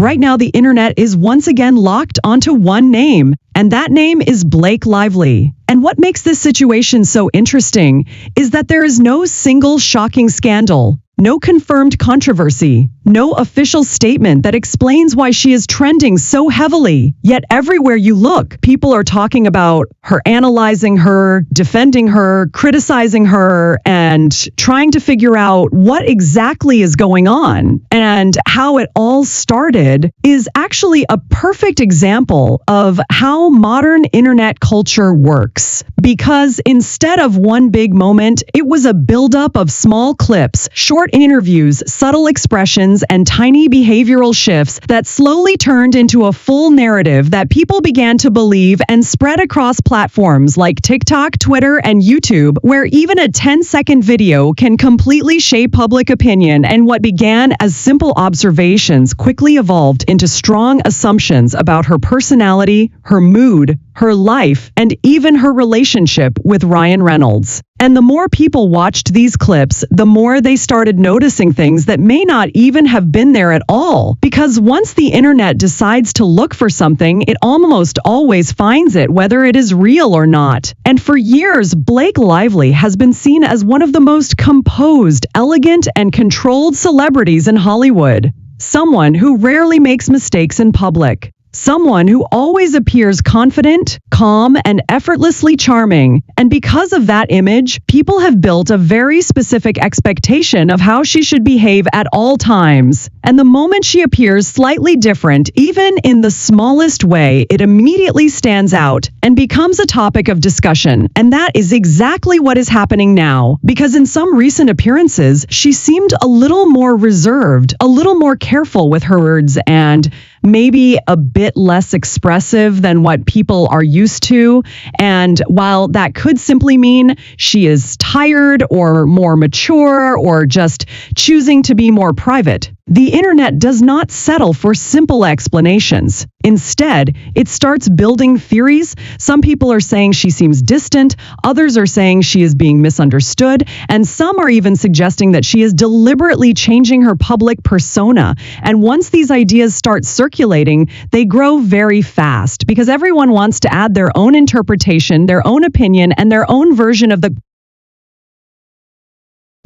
Right now, the internet is once again locked onto one name, and that name is Blake Lively. And what makes this situation so interesting is that there is no single shocking scandal, no confirmed controversy, no official statement that explains why she is trending so heavily. Yet everywhere you look, people are talking about her, analyzing her, defending her, criticizing her, and trying to figure out what exactly is going on. And how it all started is actually a perfect example of how modern internet culture works. Because instead of one big moment, it was a buildup of small clips, short interviews, subtle expressions, and tiny behavioral shifts that slowly turned into a full narrative that people began to believe and spread across platforms like TikTok, Twitter, and YouTube, where even a 10-second video can completely shape public opinion, and what began as simple observations quickly evolved into strong assumptions about her personality, her mood, her life, and even her relationship with Ryan Reynolds. And the more people watched these clips, the more they started noticing things that may not even have been there at all. Because once the internet decides to look for something, it almost always finds it, whether it is real or not. And for years, Blake Lively has been seen as one of the most composed, elegant, and controlled celebrities in Hollywood. Someone who rarely makes mistakes in public. Someone who always appears confident, calm, and effortlessly charming. And because of that image, people have built a very specific expectation of how she should behave at all times. And the moment she appears slightly different, even in the smallest way, it immediately stands out and becomes a topic of discussion. And that is exactly what is happening now. Because in some recent appearances, she seemed a little more reserved, a little more careful with her words, and maybe a bit less expressive than what people are used to. And while that could simply mean she is tired or more mature or just choosing to be more private, the internet does not settle for simple explanations. Instead, it starts building theories. Some people are saying she seems distant, others are saying she is being misunderstood, and some are even suggesting that she is deliberately changing her public persona. And once these ideas start circulating, they grow very fast because everyone wants to add their own interpretation, their own opinion, and their own version of the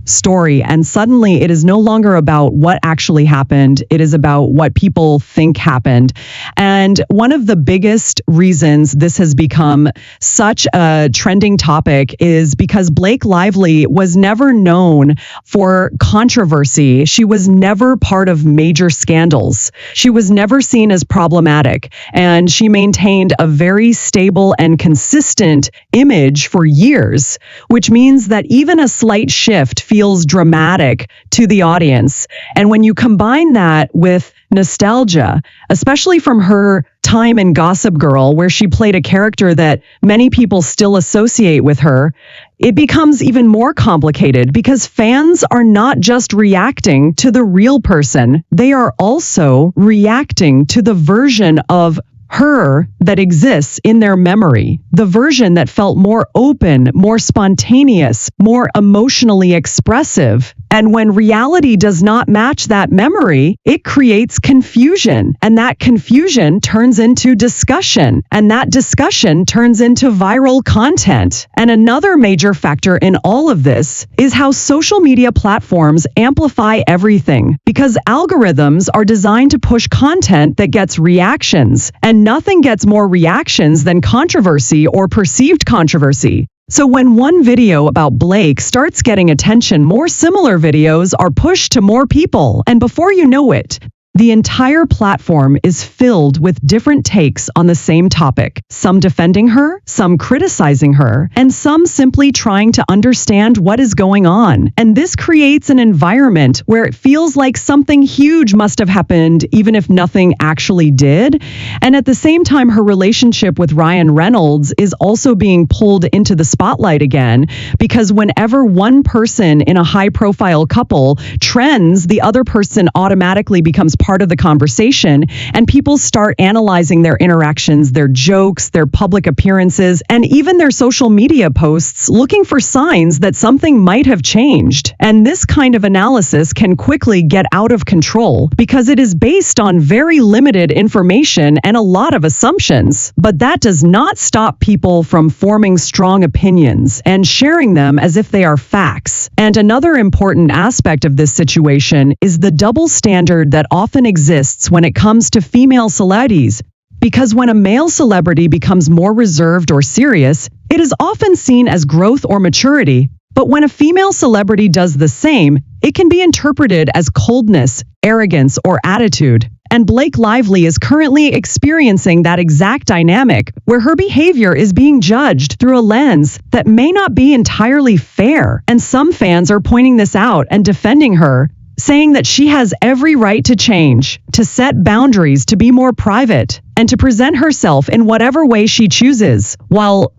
story. And suddenly it is no longer about what actually happened. It is about what people think happened. And one of the biggest reasons this has become such a trending topic is because Blake Lively was never known for controversy. She was never part of major scandals. She was never seen as problematic. And she maintained a very stable and consistent image for years, which means that even a slight shift feels dramatic to the audience. And when you combine that with nostalgia, especially from her time in Gossip Girl, where she played a character that many people still associate with her, it becomes even more complicated because fans are not just reacting to the real person, they are also reacting to the version of her that exists in their memory, the version that felt more open, more spontaneous, more emotionally expressive. And when reality does not match that memory, it creates confusion. And that confusion turns into discussion. And that discussion turns into viral content. And another major factor in all of this is how social media platforms amplify everything. Because algorithms are designed to push content that gets reactions. And nothing gets more reactions than controversy or perceived controversy. So when one video about Blake starts getting attention, more similar videos are pushed to more people. And before you know it, the entire platform is filled with different takes on the same topic, some defending her, some criticizing her, and some simply trying to understand what is going on. And this creates an environment where it feels like something huge must have happened, even if nothing actually did. And at the same time, her relationship with Ryan Reynolds is also being pulled into the spotlight again, because whenever one person in a high-profile couple trends, the other person automatically becomes part of the conversation, and people start analyzing their interactions, their jokes, their public appearances, and even their social media posts, looking for signs that something might have changed. And this kind of analysis can quickly get out of control because it is based on very limited information and a lot of assumptions. But that does not stop people from forming strong opinions and sharing them as if they are facts. And another important aspect of this situation is the double standard that often exists when it comes to female celebrities. Because when a male celebrity becomes more reserved or serious, it is often seen as growth or maturity. But when a female celebrity does the same, it can be interpreted as coldness, arrogance, or attitude. And Blake Lively is currently experiencing that exact dynamic, where her behavior is being judged through a lens that may not be entirely fair. And some fans are pointing this out and defending her, saying that she has every right to change, to set boundaries, to be more private, and to present herself in whatever way she chooses, while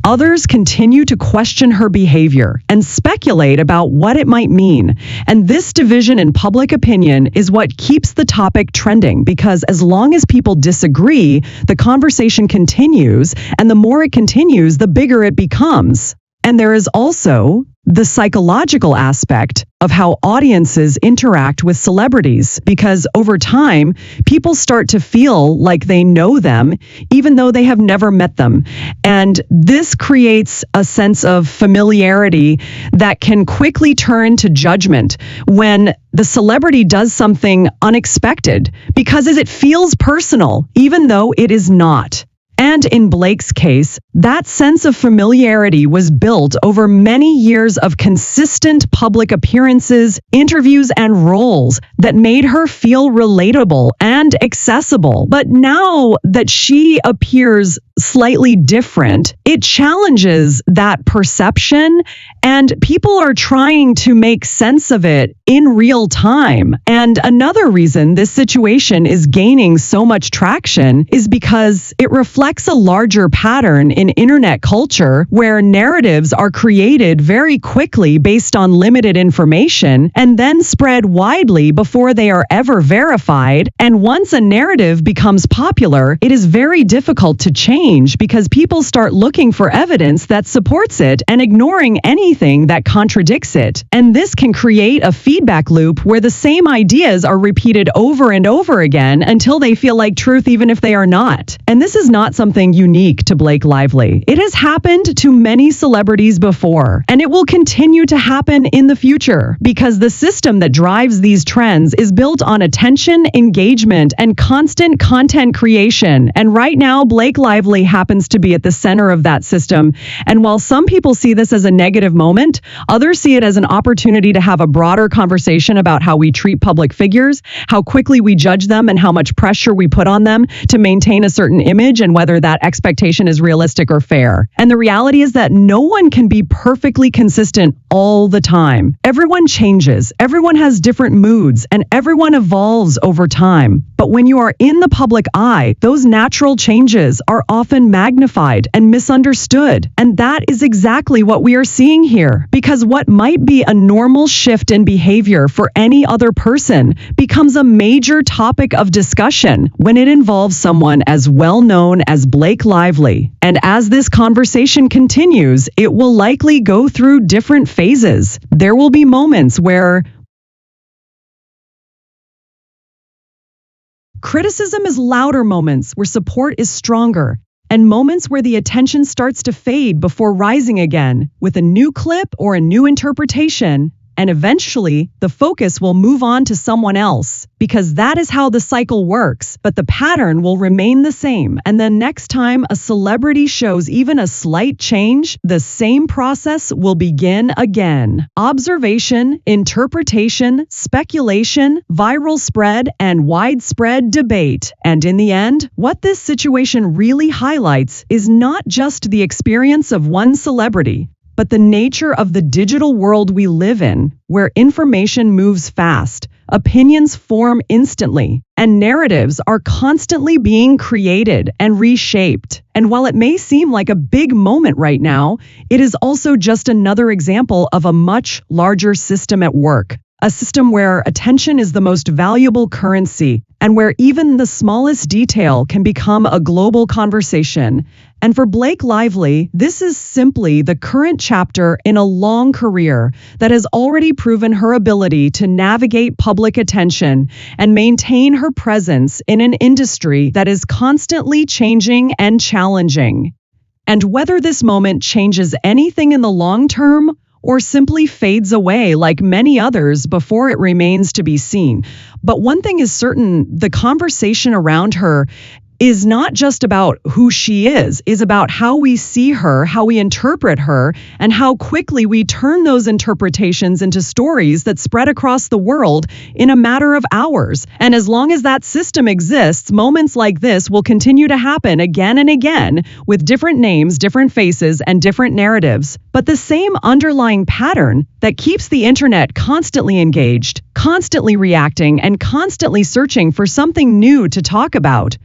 others continue to question her behavior and speculate about what it might mean. And this division in public opinion is what keeps the topic trending, because as long as people disagree, the conversation continues, and the more it continues, the bigger it becomes. And there is also the psychological aspect of how audiences interact with celebrities, because over time, people start to feel like they know them, even though they have never met them. And this creates a sense of familiarity that can quickly turn to judgment when the celebrity does something unexpected, because it feels personal, even though it is not. And in Blake's case, that sense of familiarity was built over many years of consistent public appearances, interviews, and roles that made her feel relatable and accessible. But now that she appears slightly different, it challenges that perception, and people are trying to make sense of it in real time. And another reason this situation is gaining so much traction is because it reflects a larger pattern in internet culture where narratives are created very quickly based on limited information and then spread widely before they are ever verified. And once a narrative becomes popular, it is very difficult to change because people start looking for evidence that supports it and ignoring anything that contradicts it. And this can create a feedback loop where the same ideas are repeated over and over again until they feel like truth, even if they are not. And this is not something unique to Blake Lively. It has happened to many celebrities before, and it will continue to happen in the future because the system that drives these trends is built on attention, engagement, and constant content creation. And right now, Blake Lively happens to be at the center of that system. And while some people see this as a negative moment, others see it as an opportunity to have a broader conversation about how we treat public figures, how quickly we judge them, and how much pressure we put on them to maintain a certain image and whether that expectation is realistic or fair. And the reality is that no one can be perfectly consistent all the time. Everyone changes, everyone has different moods, and everyone evolves over time. But when you are in the public eye, those natural changes are often magnified and misunderstood. And that is exactly what we are seeing here. Because what might be a normal shift in behavior for any other person becomes a major topic of discussion when it involves someone as well known as Blake Lively. And as this conversation continues, it will likely go through different phases. There will be moments where criticism is louder, moments where support is stronger, and moments where the attention starts to fade before rising again with a new clip or a new interpretation. And eventually, the focus will move on to someone else, because that is how the cycle works, but the pattern will remain the same. And then next time a celebrity shows even a slight change, the same process will begin again. Observation, interpretation, speculation, viral spread, and widespread debate. And in the end, what this situation really highlights is not just the experience of one celebrity, but the nature of the digital world we live in, where information moves fast, Opinions form instantly, and narratives are constantly being created and reshaped. And while it may seem like a big moment right now, it is also just another example of a much larger system at work. A system where attention is the most valuable currency, and where even the smallest detail can become a global conversation. And for Blake Lively, this is simply the current chapter in a long career that has already proven her ability to navigate public attention and maintain her presence in an industry that is constantly changing and challenging. And whether this moment changes anything in the long term, or simply fades away like many others before it remains to be seen. But one thing is certain, the conversation around her is not just about who she is about how we see her, how we interpret her, and how quickly we turn those interpretations into stories that spread across the world in a matter of hours. And as long as that system exists, moments like this will continue to happen again and again with different names, different faces, and different narratives. But the same underlying pattern that keeps the internet constantly engaged, constantly reacting, and constantly searching for something new to talk about